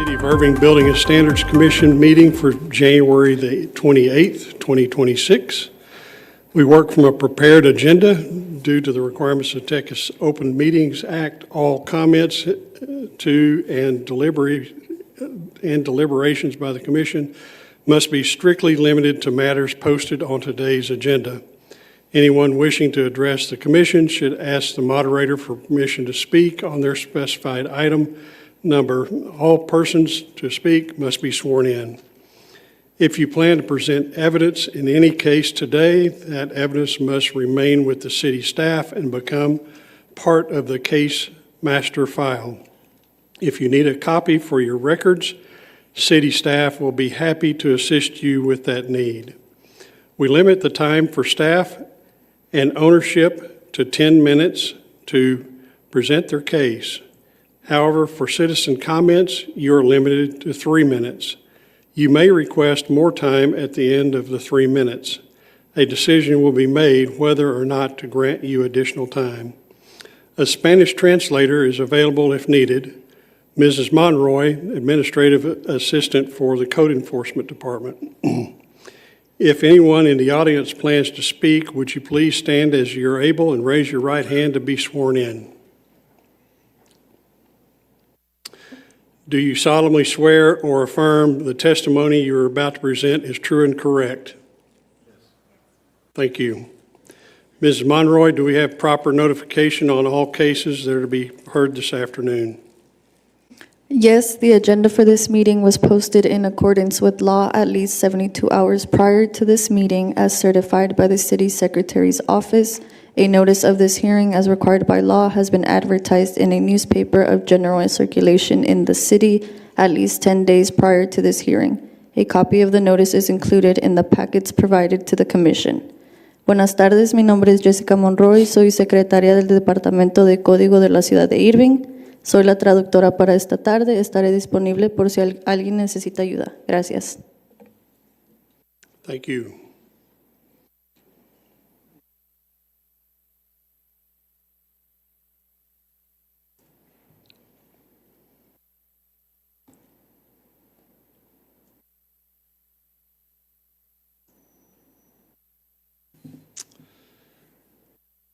City of Irving Building and Standards Commission meeting for January the 28th, 2026. We work from a prepared agenda due to the requirements of Texas Open Meetings Act. All comments to and deliberations by the commission must be strictly limited to matters posted on today's agenda. Anyone wishing to address the commission should ask the moderator for permission to speak on their specified item number. All persons to speak must be sworn in. If you plan to present evidence in any case today, that evidence must remain with the city staff and become part of the case master file. If you need a copy for your records, city staff will be happy to assist you with that need. We limit the time for staff and ownership to 10 minutes to present their case. However, for citizen comments, you are limited to 3 minutes. You may request more time at the end of the 3 minutes. A decision will be made whether or not to grant you additional time. A Spanish translator is available if needed. Mrs. Monroy, Administrative Assistant for the Code Enforcement Department. If anyone in the audience plans to speak, would you please stand as you're able and raise your right hand to be sworn in? Do you solemnly swear or affirm the testimony you are about to present is true and correct? Yes. Thank you. Mrs. Monroy, do we have proper notification on all cases that are to be heard this afternoon? Yes, the agenda for this meeting was posted in accordance with law at least 72 hours prior to this meeting as certified by the City Secretary's office. A notice of this hearing as required by law has been advertised in a newspaper of general circulation in the city at least 10 days prior to this hearing. A copy of the notice is included in the packets provided to the Commission. Buenas tardes, mi nombre es Jessica Monroy, soy secretaria del Departamento de Código de la Ciudad de Irving. Soy la traductora para esta tarde. Estaré disponible por si alguien necesita ayuda. Gracias. Thank you.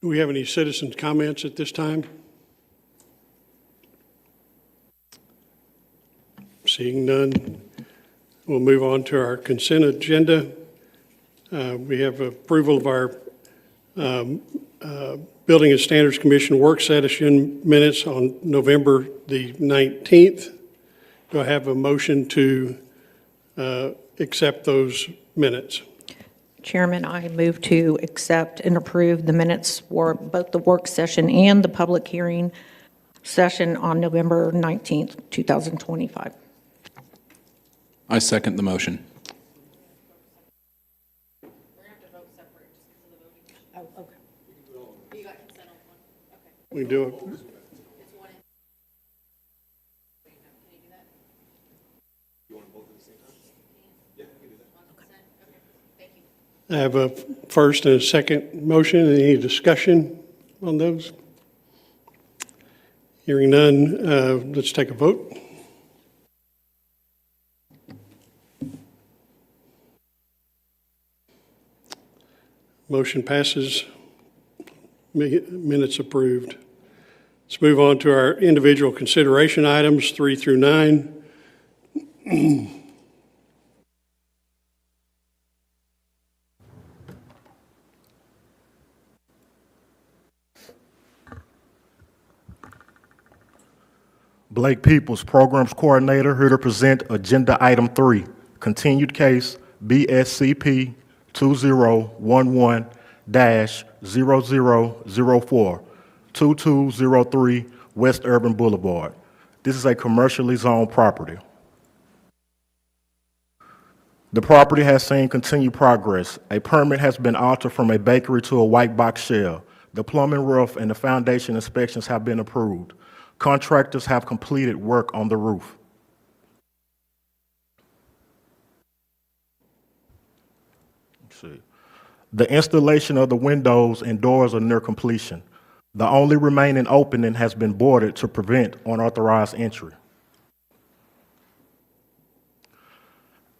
Do we have any citizens' comments at this time? Seeing none, we'll move on to our consent agenda. We have approval of our Building and Standards Commission work session minutes on November the 19th. Do I have a motion to accept those minutes? Chairman, I move to accept and approve the minutes for both the work session and the public hearing session on November 19th, 2025. I second the motion. We're going to have to vote separate just because of the voting. Oh, okay. You got consent on one? Okay. We do it. It's one in. Can you do that? You want to vote at the same time? Yeah, we can do that. On consent? Okay. Thank you. I have a first and a second motion. Any discussion on those? Hearing none, let's take a vote. Motion passes. Minutes approved. Let's move on to our individual consideration items 3 through 9. Blake Peoples, Programs Coordinator, here to present Agenda Item 3, Continued Case BSCP 2011-0004, 2203 West Urban Boulevard. This is a commercially zoned property. The property has seen continued progress. A permit has been altered from a bakery to a white box shell. The plumbing, roof, and the foundation inspections have been approved. Contractors have completed work on the roof. Let's see. The installation of the windows and doors are near completion. The only remaining opening has been boarded to prevent unauthorized entry.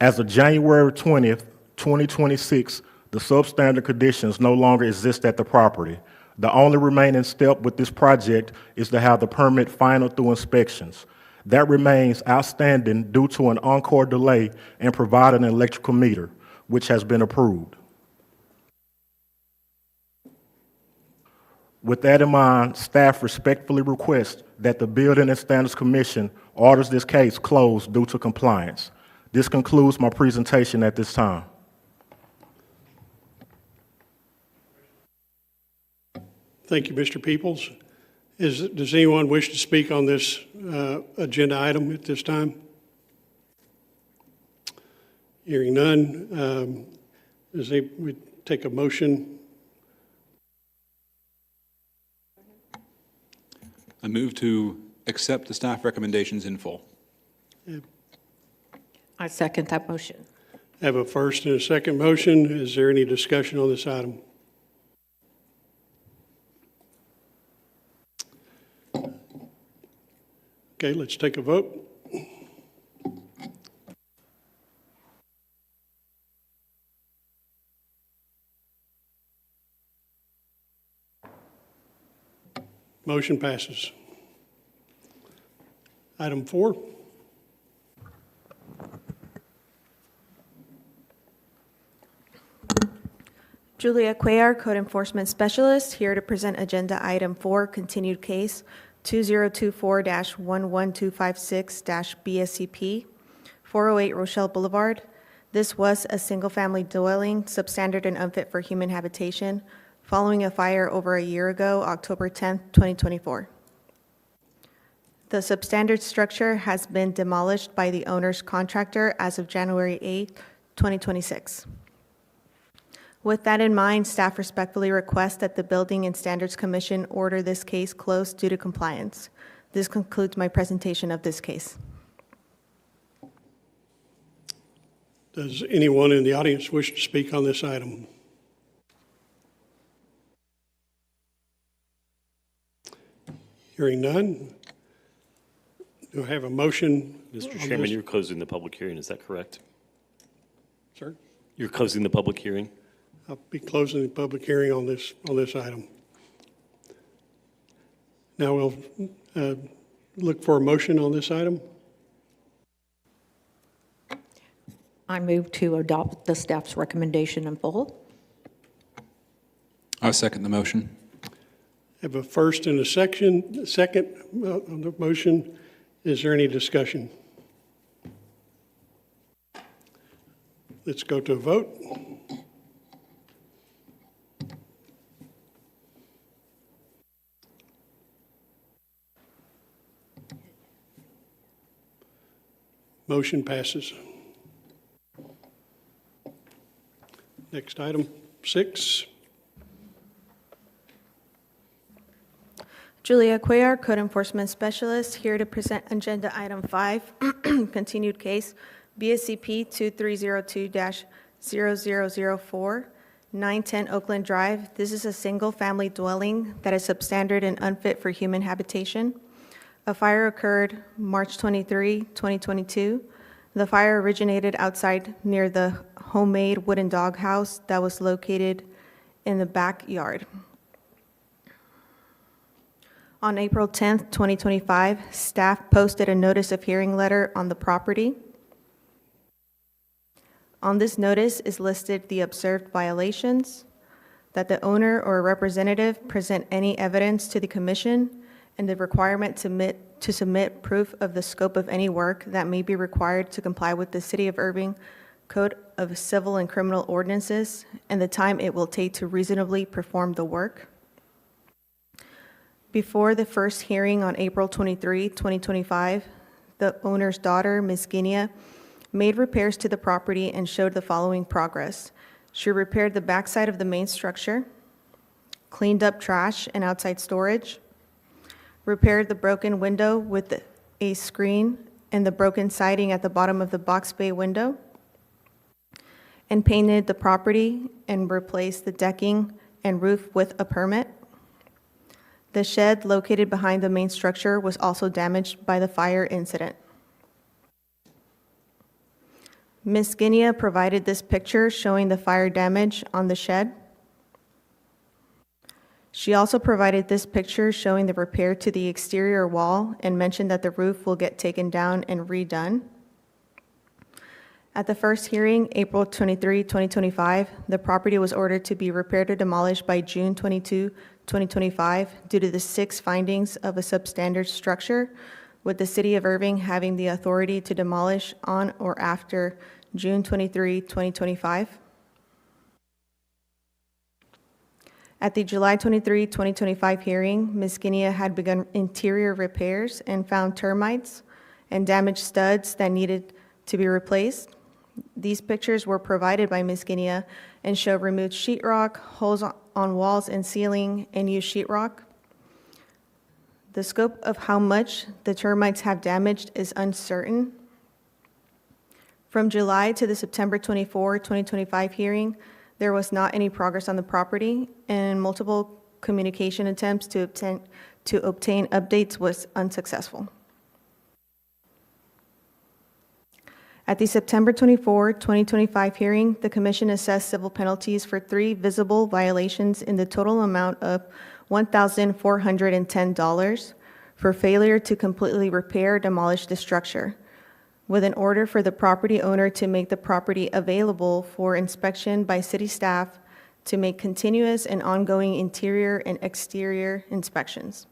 As of January 20th, 2026, the substandard conditions no longer exist at the property. The only remaining step with this project is to have the permit final through inspections. That remains outstanding due to an encore delay in providing an electrical meter, which has been approved. With that in mind, staff respectfully request that the Building and Standards Commission orders this case closed due to compliance. This concludes my presentation at this time. Thank you, Mr. Peoples. Does anyone wish to speak on this agenda item at this time? Hearing none, we take a motion? I move to accept the staff recommendations in full. I second that motion. Have a first and a second motion. Is there any discussion on this item? Okay, let's take a vote. Motion passes. Item 4. Julia Cuellar, Code Enforcement Specialist, here to present Agenda Item 4, continued case 2024-11256-BSCP, 408 Rochelle Boulevard. This was a single-family dwelling, substandard and unfit for human habitation, following a fire over a year ago, October 10, 2024. The substandard structure has been demolished by the owner's contractor as of January 8, 2026. With that in mind, staff respectfully request that the Building and Standards Commission order this case closed due to compliance. This concludes my presentation of this case. Does anyone in the audience wish to speak on this item? Hearing none, do I have a motion? Mr. on Chairman, this? you're closing the public hearing, is that correct? Sir? You're closing the public hearing? I'll be closing the public hearing on this item. Now we'll look for a motion on this item. I move to adopt the staff's recommendation in full. I second the motion. Have a first and a second on the motion. Is there any discussion? Let's go to a vote. Motion passes. Next item, 6. Julia Cuellar, Code Enforcement Specialist, here to present Agenda Item 5, continued case BSCP 2302-0004, 910 Oakland Drive. This is a single-family dwelling that is substandard and unfit for human habitation. A fire occurred March 23, 2022. The fire originated outside near the homemade wooden doghouse that was located in the backyard. On April 10, 2025, staff posted a notice of hearing letter on the property. On this notice is listed the observed violations, that the owner or representative present any evidence to the commission, and the requirement to submit proof of the scope of any work that may be required to comply with the City of Irving Code of Civil and Criminal Ordinances, and the time it will take to reasonably perform the work. Before the first hearing on April 23, 2025, the owner's daughter, Ms. Guinea, made repairs to the property and showed the following progress. She repaired the backside of the main structure, cleaned up trash and outside storage, repaired the broken window with a screen and the broken siding at the bottom of the box bay window, and painted the property and replaced the decking and roof with a permit. The shed located behind the main structure was also damaged by the fire incident. Ms. Guinea provided this picture showing the fire damage on the shed. She also provided this picture showing the repair to the exterior wall and mentioned that the roof will get taken down and redone. At the first hearing, April 23, 2025, the property was ordered to be repaired or demolished by June 22, 2025, due to the 6 findings of a substandard structure, with the City of Irving having the authority to demolish on or after June 23, 2025. At the July 23, 2025 hearing, Ms. Guinea had begun interior repairs and found termites and damaged studs that needed to be replaced. These pictures were provided by Ms. Guinea and show removed sheetrock, holes on walls and ceiling, and used sheetrock. The scope of how much the termites have damaged is uncertain. From July to the September 24, 2025 hearing, there was not any progress on the property, and multiple communication attempts to obtain updates was unsuccessful. At the September 24, 2025 hearing, the Commission assessed civil penalties for 3 visible violations in the total amount of $1,410 for failure to completely repair or demolish the structure, with an order for the property owner to make the property available for inspection by city staff to make continuous and ongoing interior and exterior inspections.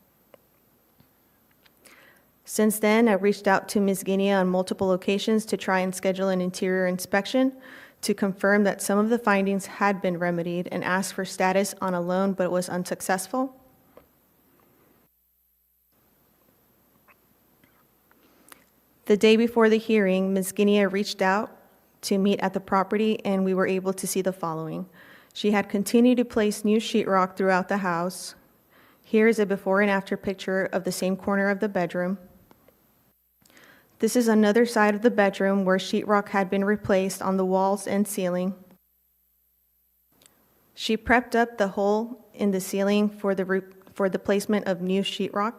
Since then, I reached out to Ms. Guinea on multiple occasions to try and schedule an interior inspection to confirm that some of the findings had been remedied, and asked for status on a loan, but it was unsuccessful. The day before the hearing, Ms. Guinea reached out to meet at the property, and we were able to see the following. She had continued to place new sheetrock throughout the house. Here is a before and after picture of the same corner of the bedroom. This is another side of the bedroom where sheetrock had been replaced on the walls and ceiling. She prepped up the hole in the ceiling for the placement of new sheetrock.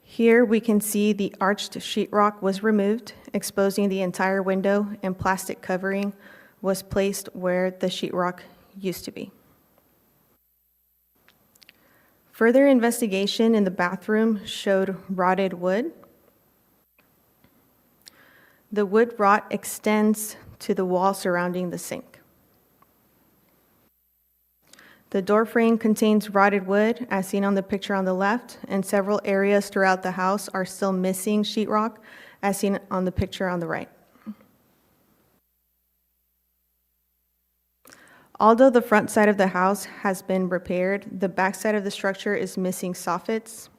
Here we can see the arched sheetrock was removed, exposing the entire window, and plastic covering was placed where the sheetrock used to be. Further investigation in the bathroom showed rotted wood. The wood rot extends to the wall surrounding the sink. The door frame contains rotted wood, as seen on the picture on the left, and several areas throughout the house are still missing sheetrock, as seen on the picture on the right. Although the front side of the house has been repaired, the back side of the structure is missing soffits.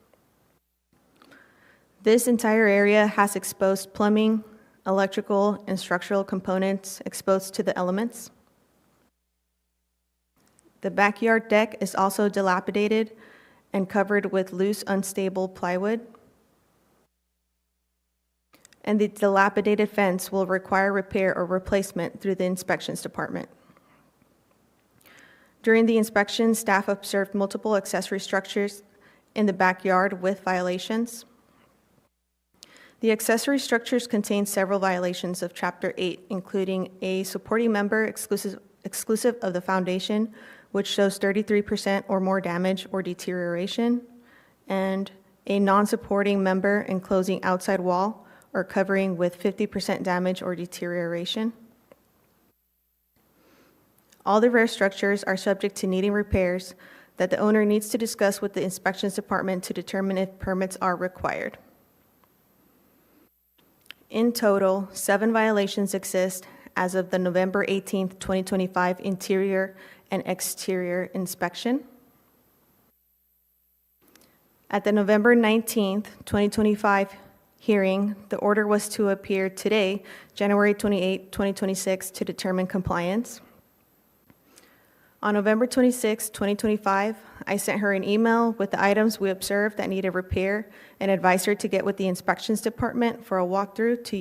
This entire area has exposed plumbing, electrical, and structural components exposed to the elements. The backyard deck is also dilapidated and covered with loose, unstable plywood. And the dilapidated fence will require repair or replacement through the inspections department. During the inspection, staff observed multiple accessory structures in the backyard with violations. The accessory structures contain several violations of Chapter 8, including a supporting member exclusive of the foundation, which shows 33% or more damage or deterioration, and a non-supporting member enclosing outside wall or covering with 50% damage or deterioration. All the rear structures are subject to needing repairs that the owner needs to discuss with the inspections department to determine if permits are required. In total, 7 violations exist as of the November 18th, 2025 interior and exterior inspection. At the November 19th, 2025 hearing, the order was to appear today, January 28, 2026, to determine compliance. On November 26, 2025, I sent her an email with the items we observed that needed repair and advised her to get with the inspections department for a walkthrough to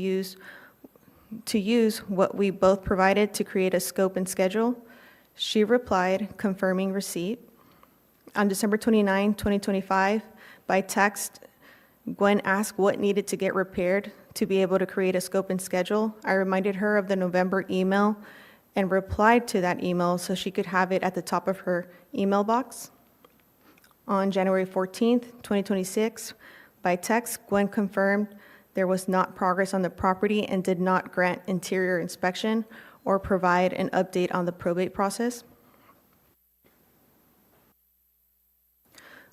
use what we both provided to create a scope and schedule. She replied, confirming receipt. On December 29, 2025, by text, Gwen asked what needed to get repaired to be able to create a scope and schedule. I reminded her of the November email and replied to that email so she could have it at the top of her email box. On January 14th, 2026, by text, Gwen confirmed there was not progress on the property and did not grant interior inspection or provide an update on the probate process.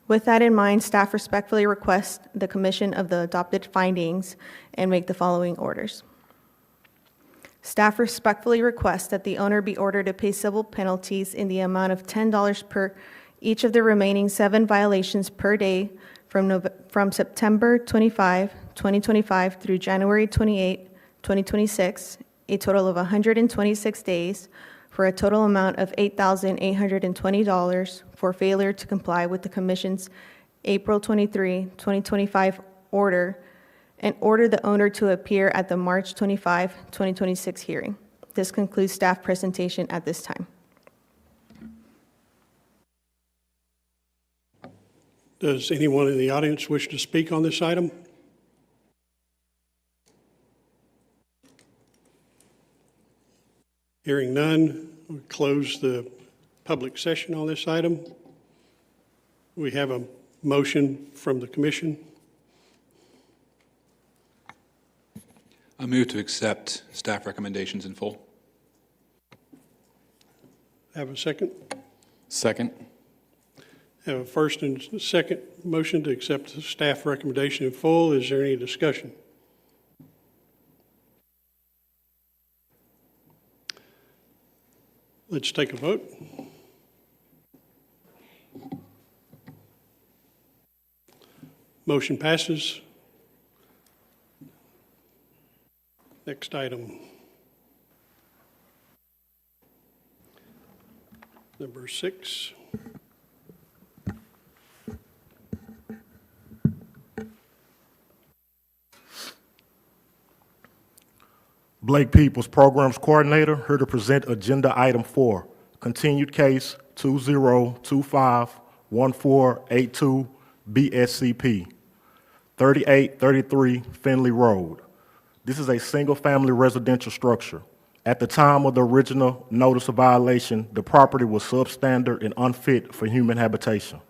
With that in mind, staff respectfully request the commission of the adopted findings and make the following orders. Staff respectfully requests that the owner be ordered to pay civil penalties in the amount of $10 per each of the remaining 7 violations per day from September 25, 2025 through January 28, 2026, a total of 126 days, for a total amount of $8,820 for failure to comply with the Commission's April 23, 2025 order, and order the owner to appear at the March 25, 2026 hearing. This concludes staff presentation at this time. Does anyone in the audience wish to speak on this item? Hearing none, we'll close the public session on this item. We have a motion from the commission. I move to accept staff recommendations in full. Have a second? Second. Have a first and second motion to accept the staff recommendation in full. Is there any discussion? Let's take a vote. Motion passes. Next item. Number 6. Blake Peoples, Programs Coordinator, here to present Agenda Item 4, Continued Case 2025-1482 BSCP, 3833 Finley Road. This is a single-family residential structure. At the time of the original notice of violation, the property was substandard and unfit for human habitation.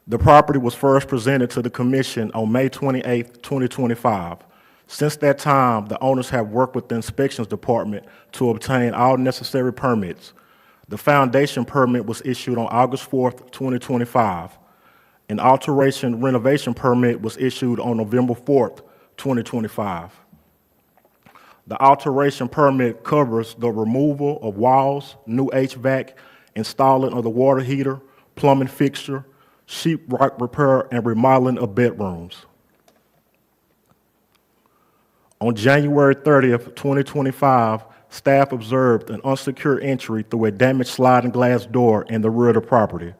The property was first presented to the Commission on May 28, 2025. Since that time, the owners have worked with the Inspections Department to obtain all necessary permits. The foundation permit was issued on August 4, 2025. An alteration renovation permit was issued on November 4, 2025. The alteration permit covers the removal of walls, new HVAC, installing of the water heater, plumbing fixture, sheetrock repair, and remodeling of bedrooms. On January 30th, 2025, staff observed an unsecured entry through a damaged sliding glass door in the rear of the property.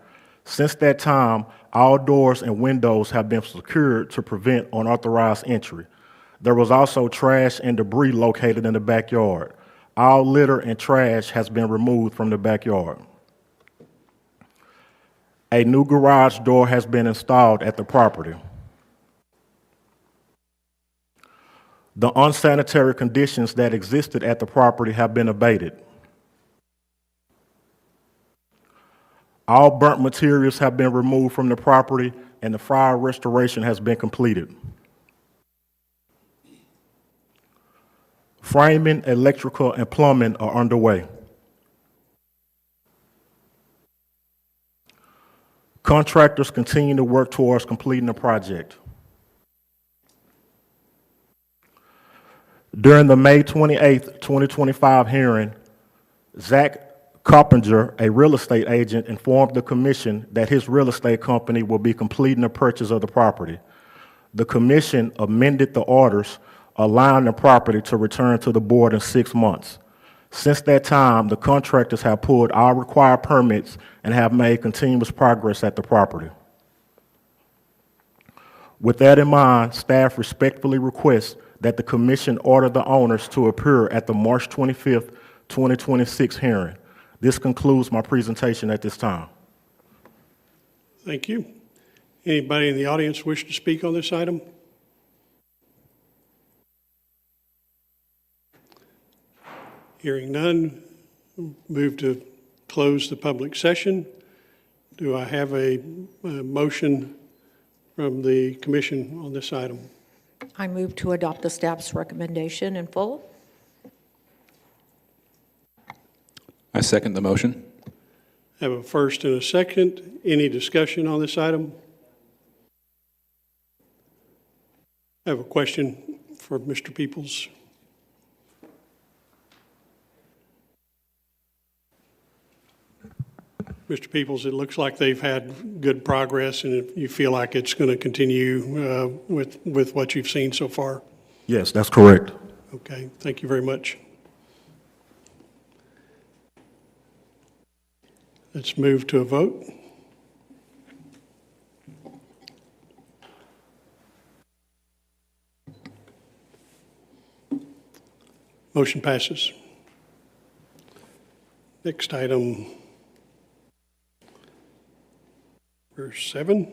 Since that time, all doors and windows have been secured to prevent unauthorized entry. There was also trash and debris located in the backyard. All litter and trash has been removed from the backyard. A new garage door has been installed at the property. The unsanitary conditions that existed at the property have been abated. All burnt materials have been removed from the property and the fire restoration has been completed. Framing, electrical, and plumbing are underway. Contractors continue to work towards completing the project. During the May 28, 2025 hearing, Zach Coppinger, a real estate agent, informed the commission that his real estate company will be completing the purchase of the property. The commission amended the orders, allowing the property to return to the board in 6 months. Since that time, the contractors have pulled all required permits and have made continuous progress at the property. With that in mind, staff respectfully requests that the commission order the owners to appear at the March 25th, 2026 hearing. This concludes my presentation at this time. Thank you. Anybody in the audience wish to speak on this item? Hearing none, move to close the public session. Do I have a motion from the commission on this item? I move to adopt the staff's recommendation in full. I second the motion. Have a first and a second. Any discussion on this item? I have a question for Mr. Peoples. Mr. Peoples, it looks like they've had good progress, and you feel like it's going to continue with what you've seen so far? Yes, that's correct. Okay, thank you very much. Let's move to a vote. Motion passes. Next item, verse 7.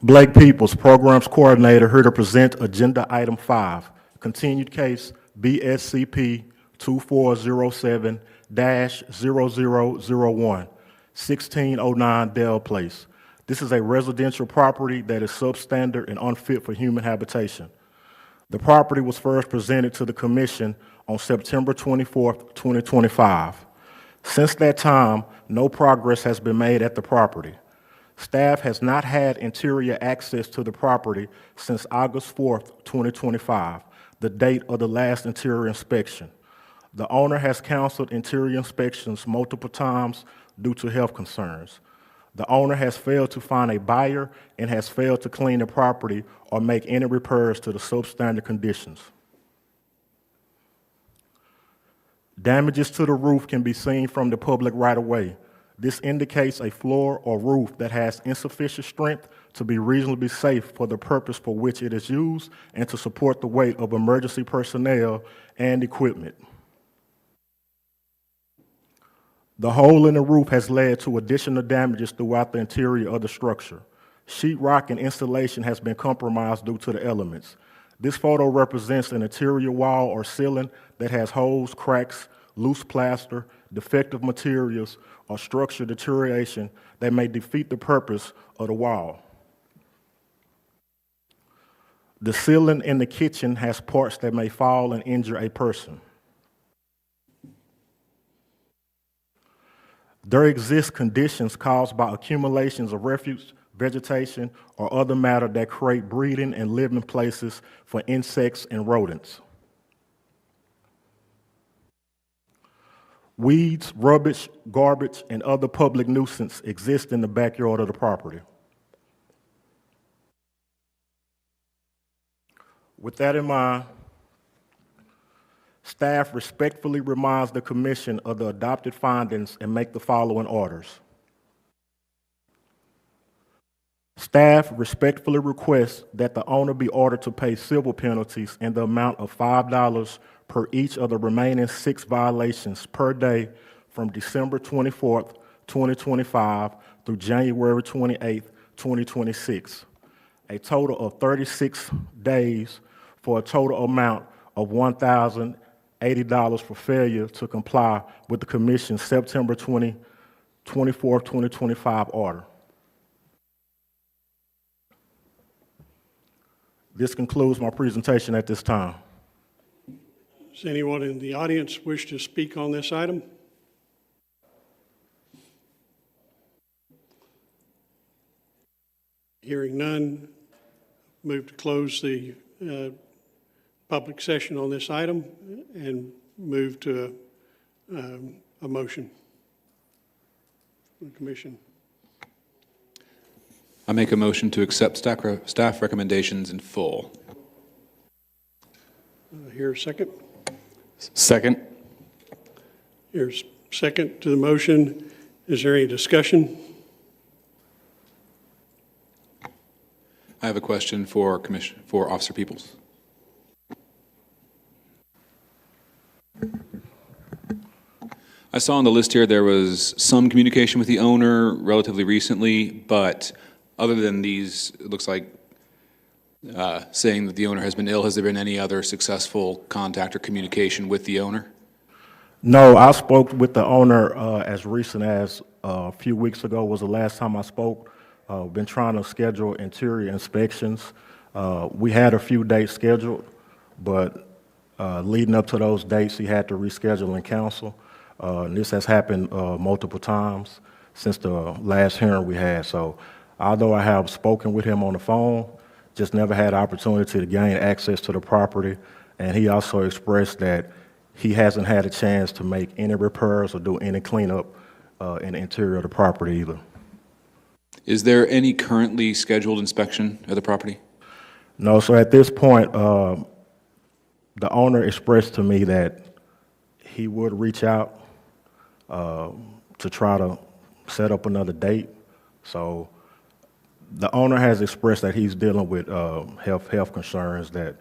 Blake Peoples, Programs Coordinator, here to present Agenda Item 5, continued case BSCP 2407-0001, 1609 Dell Place. This is a residential property that is substandard and unfit for human habitation. The property was first presented to the Commission on September 24th, 2025. Since that time, no progress has been made at the property. Staff has not had interior access to the property since August 4th, 2025, the date of the last interior inspection. The owner has canceled interior inspections multiple times due to health concerns. The owner has failed to find a buyer and has failed to clean the property or make any repairs to the substandard conditions. Damages to the roof can be seen from the public right-of-way. This indicates a floor or roof that has insufficient strength to be reasonably safe for the purpose for which it is used and to support the weight of emergency personnel and equipment. The hole in the roof has led to additional damages throughout the interior of the structure. Sheetrock and insulation has been compromised due to the elements. This photo represents an interior wall or ceiling that has holes, cracks, loose plaster, defective materials, or structural deterioration that may defeat the purpose of the wall. The ceiling in the kitchen has parts that may fall and injure a person. There exist conditions caused by accumulations of refuse, vegetation, or other matter that create breeding and living places for insects and rodents. Weeds, rubbish, garbage, and other public nuisance exist in the backyard of the property. With that in mind, staff respectfully reminds the Commission of the adopted findings and make the following orders. Staff respectfully requests that the owner be ordered to pay civil penalties in the amount of $5 per each of the remaining 6 violations per day from December 24th, 2025 through January 28th, 2026. A total of 36 days for a total amount of $1,080 for failure to comply with the Commission's September 24th, 2025 order. This concludes my presentation at this time. Does anyone in the audience wish to speak on this item? Hearing none, move to close the public session on this item and move to a motion from the Commission. I make a motion to accept staff recommendations in full. Here a second. Second. Here's second to the motion. Is there any discussion? I have a question for Officer Peoples. I saw on the list here there was some communication with the owner relatively recently, but other than these, it looks like saying that the owner has been ill. Has there been any other successful contact or communication with the owner? No, I spoke with the owner as recent as a few weeks ago was the last time I spoke. Been trying to schedule interior inspections. We had a few dates scheduled, but leading up to those dates, he had to reschedule in council. And this has happened multiple times since the last hearing we had. So although I have spoken with him on the phone, just never had opportunity to gain access to the property. And he also expressed that he hasn't had a chance to make any repairs or do any cleanup in the interior of the property either. Is there any currently scheduled inspection of the property? No, so at this point, the owner expressed to me that he would reach out to try to set up another date. So the owner has expressed that he's dealing with health concerns that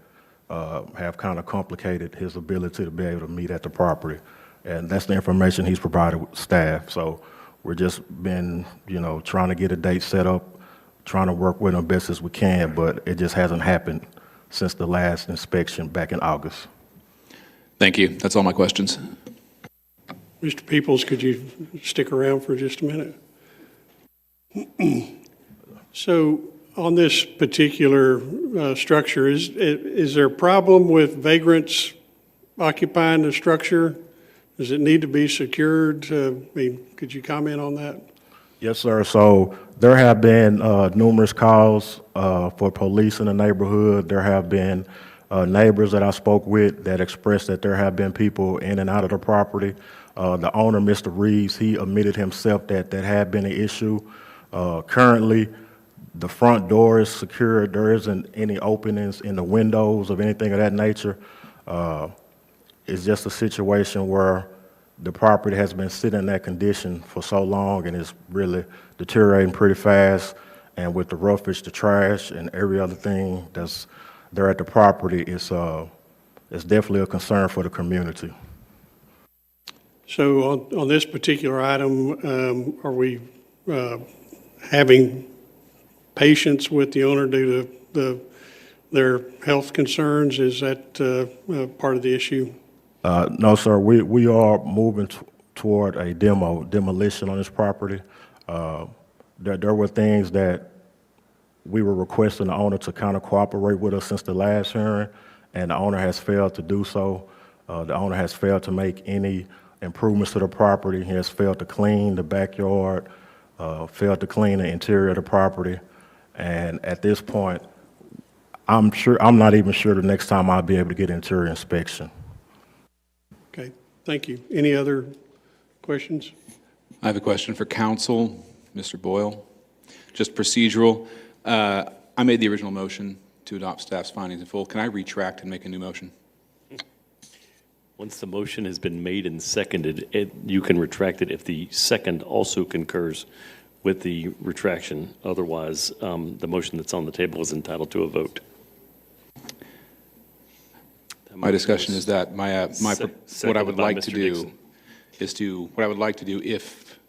have kind of complicated his ability to be able to meet at the property. And that's the information he's provided with staff. So we're just been, trying to get a date set up, trying to work with him best as we can, but it just hasn't happened since the last inspection back in August. Thank you. That's all my questions. Mr. Peoples, could you stick around for just a minute? So on this particular structure, is there a problem with vagrants occupying the structure? Does it need to be secured? Could you comment on that? Yes, sir. So there have been numerous calls for police in the neighborhood. There have been neighbors that I spoke with that expressed that there have been people in and out of the property. The owner, Mr. Reeves, he admitted himself that that had been an issue. Currently, the front door is secured. There isn't any openings in the windows of anything of that nature. It's just a situation where the property has been sitting in that condition for so long and it's really deteriorating pretty fast. And with the roughage, the trash, and every other thing that's there at the property, it's definitely a concern for the community. So on this particular item, are we having patience with the owner due to their health concerns? Is that part of the issue? No, sir. We are moving toward a demolition on this property. There were things that we were requesting the owner to kind of cooperate with us since the last hearing, and the owner has failed to do so. The owner has failed to make any improvements to the property. He has failed to clean the backyard, failed to clean the interior of the property. And at this point, I'm not even sure the next time I'll be able to get an interior inspection. Okay, thank you. Any other questions? I have a question for counsel, Mr. Boyle. Just procedural. I made the original motion to adopt staff's findings in full. Can I retract and make a new motion? Once the motion has been made and seconded, you can retract it if the second also concurs with the retraction. Otherwise, the motion that's on the table is entitled to a vote. My discussion is that what I would like to do Dixon. what I would like to do, if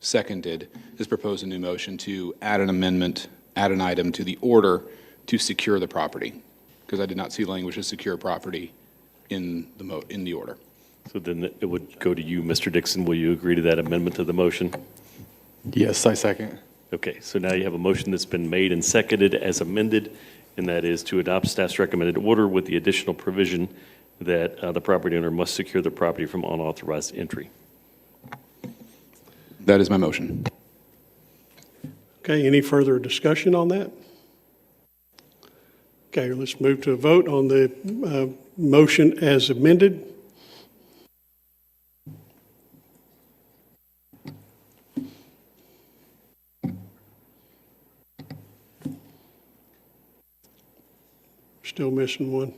seconded, is propose a new motion to add an amendment, add an item to the order to secure the property, because I did not see language to secure property in the order. So then it would go to you, Mr. Dixon. Will you agree to that amendment to the motion? Yes, I second. Okay, so now you have a motion that's been made and seconded as amended, and that is to adopt staff's recommended order with the additional provision that the property owner must secure the property from unauthorized entry. That is my motion. Okay, any further discussion on that? Okay, let's move to a vote on the motion as amended. Still missing one.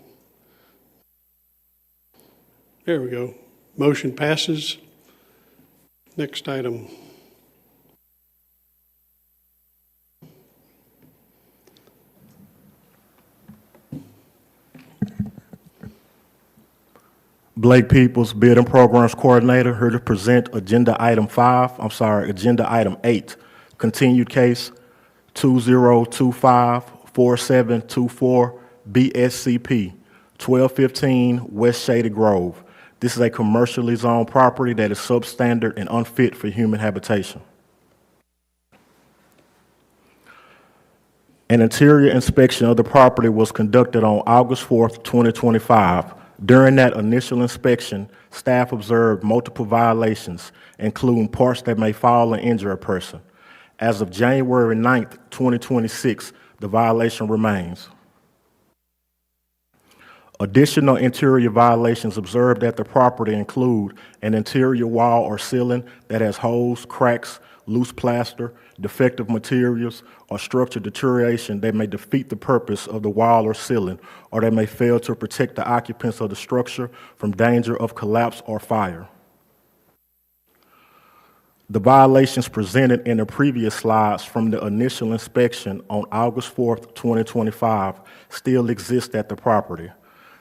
There we go. Motion passes. Next item. Blake Peoples, Bid and Programs Coordinator, here to present agenda item 8, continued case 2025 4724 BSCP, 1215 West Shady Grove. This is a commercially zoned property that is substandard and unfit for human habitation. An interior inspection of the property was conducted on August 4th, 2025. During that initial inspection, staff observed multiple violations, including parts that may fall and injure a person. As of January 9th, 2026, the violation remains. Additional interior violations observed at the property include an interior wall or ceiling that has holes, cracks, loose plaster, defective materials, or structural deterioration that may defeat the purpose of the wall or ceiling, or that may fail to protect the occupants of the structure from danger of collapse or fire. The violations presented in the previous slides from the initial inspection on August 4th, 2025 still exist at the property.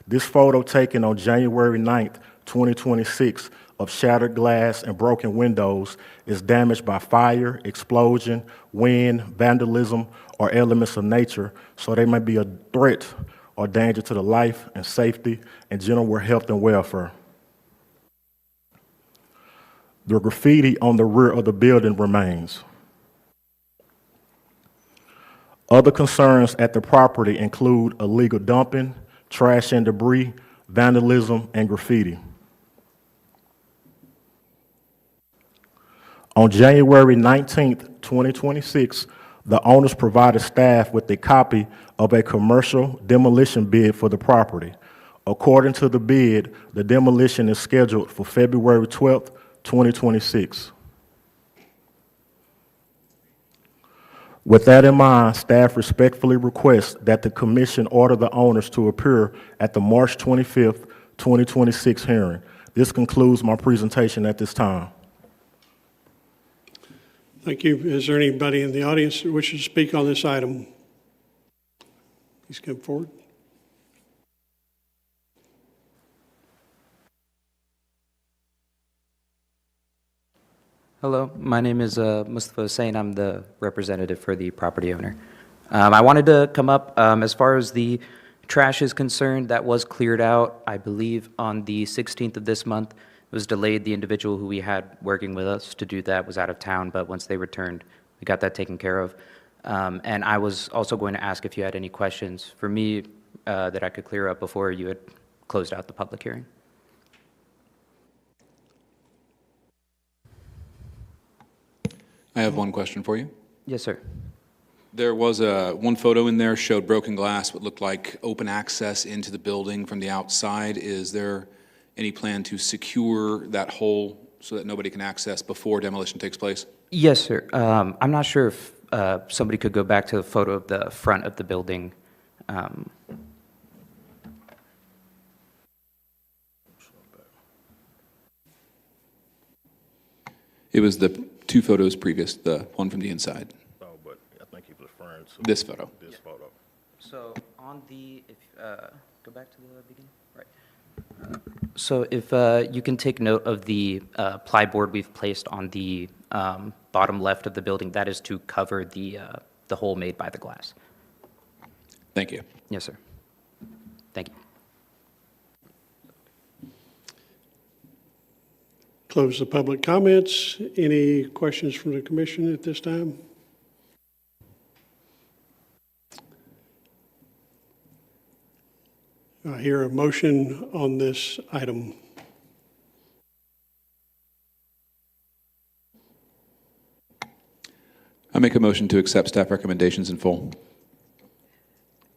This photo taken on January 9th, 2026 of shattered glass and broken windows is damaged by fire, explosion, wind, vandalism, or elements of nature, so they may be a threat or danger to the life and safety and general health and welfare. The graffiti on the rear of the building remains. Other concerns at the property include illegal dumping, trash and debris, vandalism, and graffiti. On January 19th, 2026, the owners provided staff with a copy of a commercial demolition bid for the property. According to the bid, the demolition is scheduled for February 12th, 2026. With that in mind, staff respectfully requests that the commission order the owners to appear at the March 25th, 2026 hearing. This concludes my presentation at this time. Thank you. Is there anybody in the audience that wishes to speak on this item? Please come forward. Hello, my name is Mustafa Hussain. I'm the representative for the property owner. I wanted to come up, as far as the trash is concerned, that was cleared out, I believe, on the 16th of this month. It was delayed. The individual who we had working with us to do that was out of town, but once they returned, we got that taken care of. And I was also going to ask if you had any questions for me that I could clear up before you had closed out the public hearing. I have one question for you. Yes, sir. There was one photo in there showed broken glass, what looked like open access into the building from the outside. Is there any plan to secure that hole so that nobody can access before demolition takes place? Yes, sir. I'm not sure if somebody could go back to the photo of the front of the building. It was the two photos previous, the one from the inside. No, but I think he's referring to This photo. this photo. So on the, if, go back to the beginning, right. So if you can take note of the plyboard we've placed on the bottom left of the building, that is to cover the hole made by the glass. Thank you. Yes, sir. Thank you. Close the public comments. Any questions from the commission at this time? I hear a motion on this item. I make a motion to accept staff recommendations in full.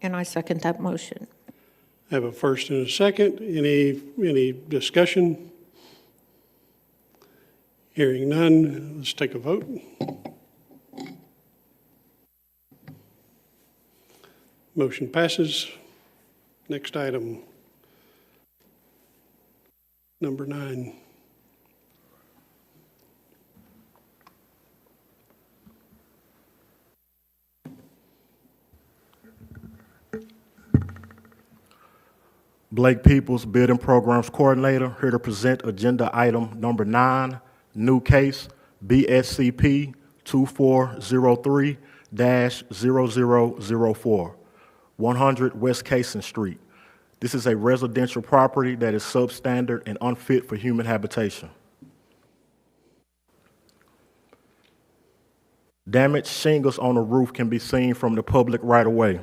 And I second that motion. I have a first and a second. Any discussion? Hearing none, let's take a vote. Motion passes. Next item, number 9. Blake Peoples, Building Programs Coordinator, here to present agenda item number 9, new case BSCP 2403-0004. 100 West Casson Street. This is a residential property that is substandard and unfit for human habitation. Damaged shingles on the roof can be seen from the public right away.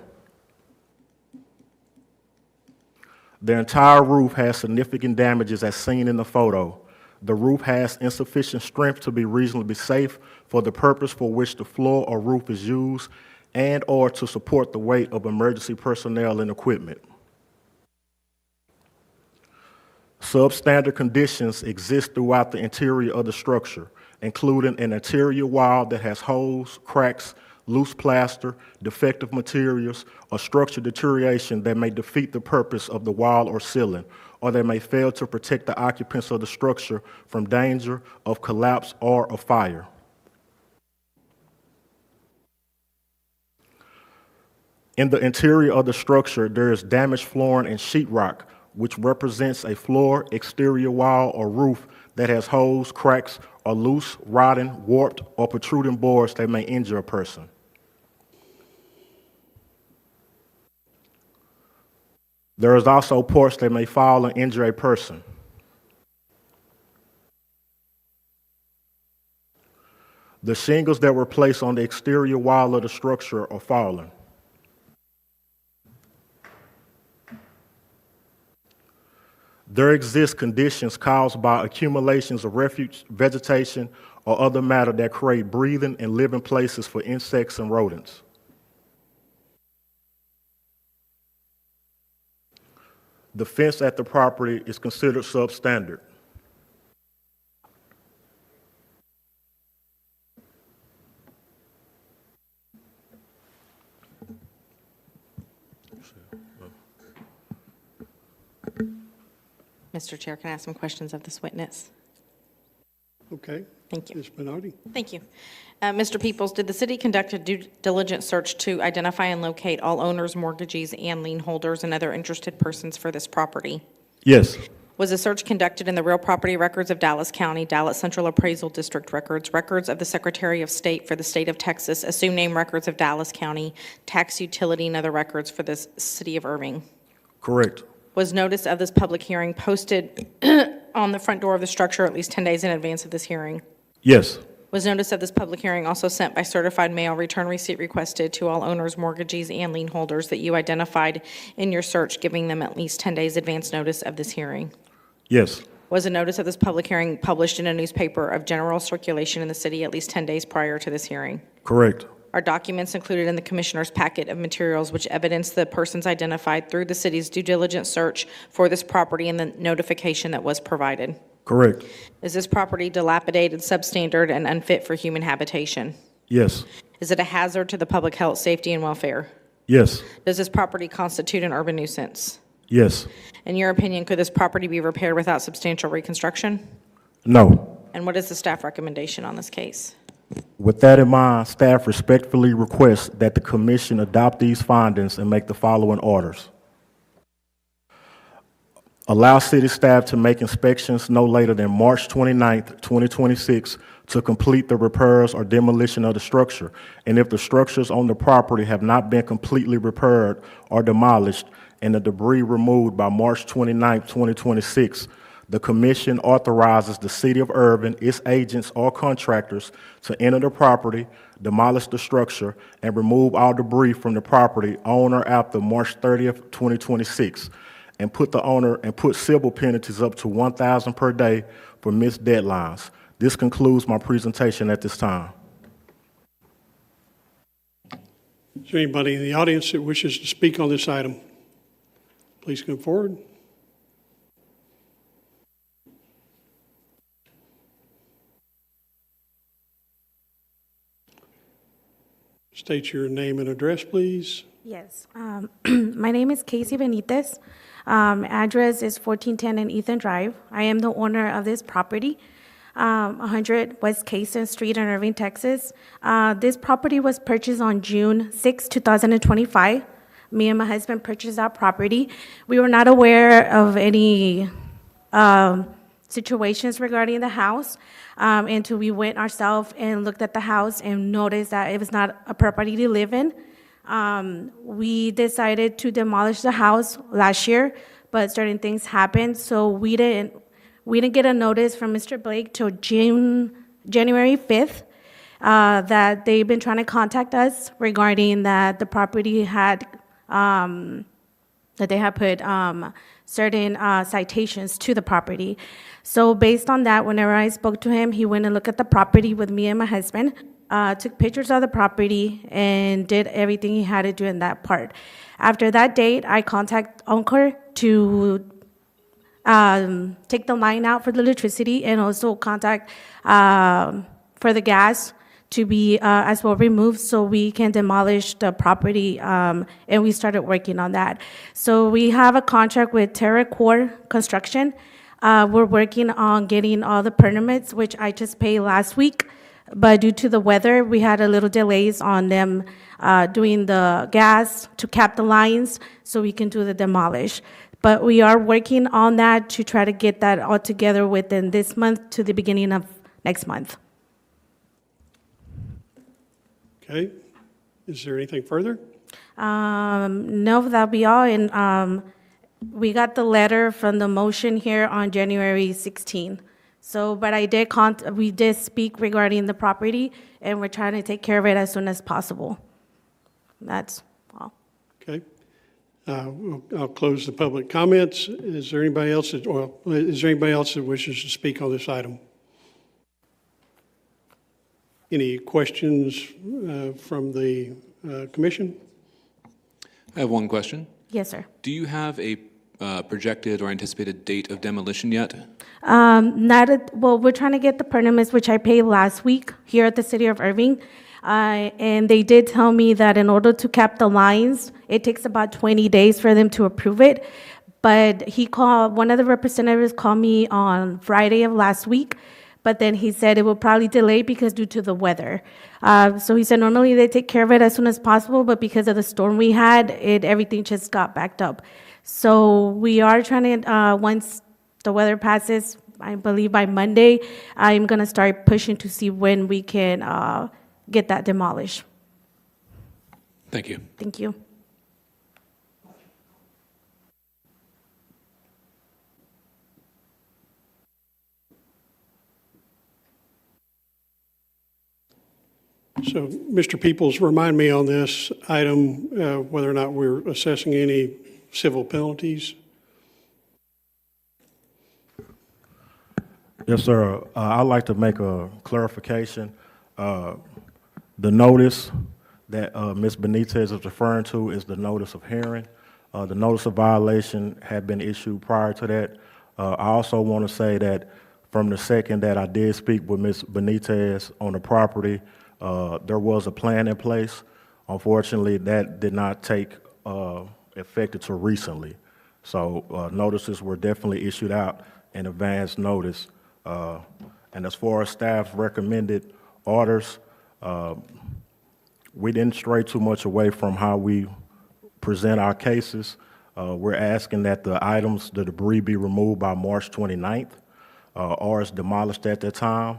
The entire roof has significant damages as seen in the photo. The roof has insufficient strength to be reasonably safe for the purpose for which the floor or roof is used and/or to support the weight of emergency personnel and equipment. Substandard conditions exist throughout the interior of the structure, including an interior wall that has holes, cracks, loose plaster, defective materials, or structural deterioration that may defeat the purpose of the wall or ceiling, or they may fail to protect the occupants of the structure from danger of collapse or of fire. In the interior of the structure, there is damaged flooring and sheetrock, which represents a floor, exterior wall, or roof that has holes, cracks, or loose, rotting, warped, or protruding boards that may injure a person. There is also ports that may fall and injure a person. The shingles that were placed on the exterior wall of the structure are fallen. There exist conditions caused by accumulations of refuge, vegetation, or other matter that create breathing and living places for insects and rodents. The fence at the property is considered substandard. Mr. Chair, can I ask some questions of this witness? Okay. Thank you. Ms. Minotti? Thank you. Mr. Peoples, did the city conduct a due diligence search to identify and locate all owners, mortgagees, and lien holders and other interested persons for this property? Yes. Was the search conducted in the real property records of Dallas County, Dallas Central Appraisal District records, records of the Secretary of State for the state of Texas, assumed name records of Dallas County, tax utility, and other records for the city of Irving? Correct. Was notice of this public hearing posted on the front door of the structure at least 10 days in advance of this hearing? Yes. Was notice of this public hearing also sent by certified mail, return receipt requested to all owners, mortgagees, and lien holders that you identified in your search, giving them at least 10 days advance notice of this hearing? Yes. Was a notice of this public hearing published in a newspaper of general circulation in the city at least 10 days prior to this hearing? Correct. Are documents included in the commissioner's packet of materials which evidence the persons identified through the city's due diligence search for this property and the notification that was provided? Correct. Is this property dilapidated, substandard, and unfit for human habitation? Yes. Is it a hazard to the public health, safety, and welfare? Yes. Does this property constitute an urban nuisance? Yes. In your opinion, could this property be repaired without substantial reconstruction? No. And what is the staff recommendation on this case? With that in mind, staff respectfully requests that the commission adopt these findings and make the following orders. Allow city staff to make inspections no later than March 29th, 2026 to complete the repairs or demolition of the structure. And if the structures on the property have not been completely repaired or demolished and the debris removed by March 29th, 2026, the commission authorizes the city of Irving, its agents or contractors to enter the property, demolish the structure, and remove all debris from the property on or after March 30th, 2026, and put civil penalties up to $1,000 per day for missed deadlines. This concludes my presentation at this time. Is there anybody in the audience that wishes to speak on this item? Please come forward. State your name and address, please. Yes. My name is Casey Benitez. Address is 1410 and Ethan Drive. I am the owner of this property, 100 West Casson Street in Irving, Texas. This property was purchased on June 6, 2025. Me and my husband purchased that property. We were not aware of any situations regarding the house until we went ourselves and looked at the house and noticed that it was not a property to live in. We decided to demolish the house last year, but certain things happened, so we didn't get a notice from Mr. Blake till January 5th, that they've been trying to contact us regarding that the property had, that they had put certain citations to the property. So based on that, whenever I spoke to him, he went and looked at the property with me and my husband, took pictures of the property, and did everything he had to do in that part. After that date, I contacted Oncor to take the line out for the electricity, and also contact for the gas to be as well removed, so we can demolish the property, and we started working on that. So we have a contract with TerraCore Construction. We're working on getting all the permits, which I just paid last week, but due to the weather, we had a little delays on them doing the gas to cap the lines, so we can do the demolish. But we are working on that to try to get that all together within this month to the beginning of next month. Okay. Is there anything further? No, that'll be all, and we got the letter from the motion here on January 16. So, but we did speak regarding the property, and we're trying to take care of it as soon as possible. That's all. Okay. I'll close the public comments. Is there anybody else that wishes to speak on this item? Any questions from the commission? I have one question. Yes, sir. Do you have a projected or anticipated date of demolition yet? Well, we're trying to get the permits, which I paid last week here at the city of Irving. And they did tell me that in order to cap the lines, it takes about 20 days for them to approve it. But one of the representatives called me on Friday of last week, but then he said it will probably delay because due to the weather. So he said normally they take care of it as soon as possible, but because of the storm we had, everything just got backed up. So we are trying to, once the weather passes, I believe by Monday, I'm going to start pushing to see when we can get that demolished. Thank you. Thank you. So, Mr. Peoples, remind me on this item whether or not we're assessing any civil penalties. Yes, sir. I'd like to make a clarification. The notice that Ms. Benitez is referring to is the notice of hearing. The notice of violation had been issued prior to that. I also want to say that from the second that I did speak with Ms. Benitez on the property, there was a plan in place. Unfortunately, that did not take effect until recently. So notices were definitely issued out in advance notice. And as far as staff's recommended orders, we didn't stray too much away from how we present our cases. We're asking that the debris be removed by March 29th, or is demolished at that time.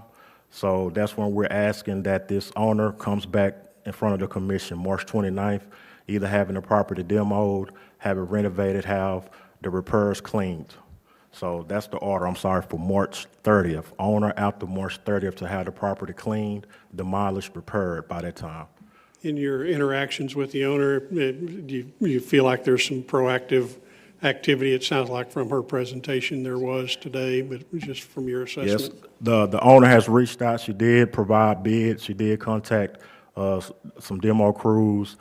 So that's when we're asking that this owner comes back in front of the commission, March 29th, either having the property demoed, have it renovated, have the repairs cleaned. So that's the order, for March 30th. Owner after March 30th to have the property cleaned, demolished, repaired by that time. In your interactions with the owner, do you feel like there's some proactive activity? It sounds like from her presentation there was today, but just from your assessment. Yes, the owner has reached out. She did provide bids. She did contact some demo crews.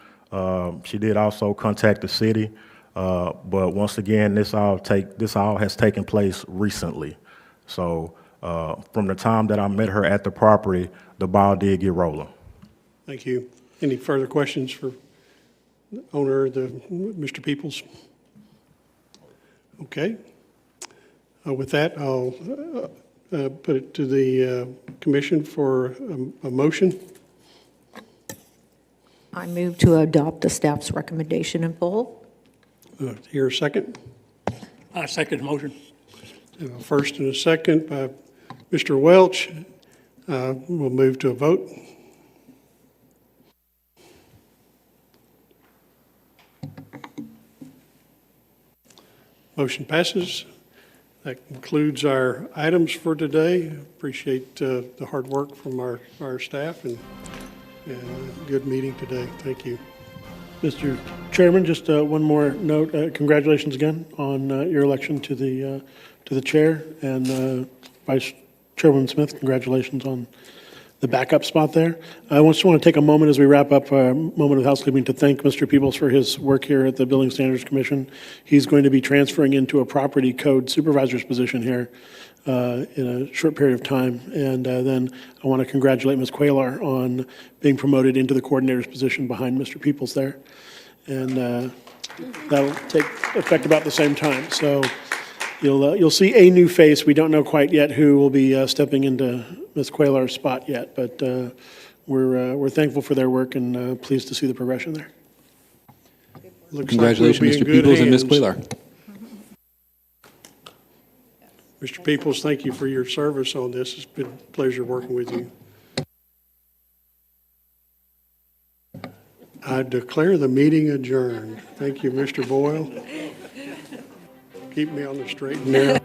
She did also contact the city. But once again, this all has taken place recently. So from the time that I met her at the property, the ball did get rolling. Thank you. Any further questions for the owner, Mr. Peoples? Okay. With that, I'll put it to the commission for a motion. I move to adopt the staff's recommendation in full. Here, a second. I second the motion. A first and a second by Mr. Welch. We'll move to a vote. Motion passes. That concludes our items for today. Appreciate the hard work from our staff and a good meeting today. Thank you. Mr. Chairman, just one more note. Congratulations again on your election to the chair, and Vice Chairwoman Smith, congratulations on the backup spot there. I just want to take a moment as we wrap up, a moment of housekeeping, to thank Mr. Peoples for his work here at the Building Standards Commission. He's going to be transferring into a property code supervisor's position here in a short period of time. And then I want to congratulate Ms. Quaylar on being promoted into the coordinator's position behind Mr. Peoples there. And that'll take effect about the same time. So you'll see a new face. We don't know quite yet who will be stepping into Ms. Quaylar's spot yet, but we're thankful for their work and pleased to see the progression there. Looks Congratulations, like we'll be in Mr. good Peoples and Ms. hands. Quaylar. Mr. Peoples, thank you for your service on this. It's been a pleasure working with you. I declare the meeting adjourned. Thank you, Mr. Boyle. Keep me on the straight and narrow.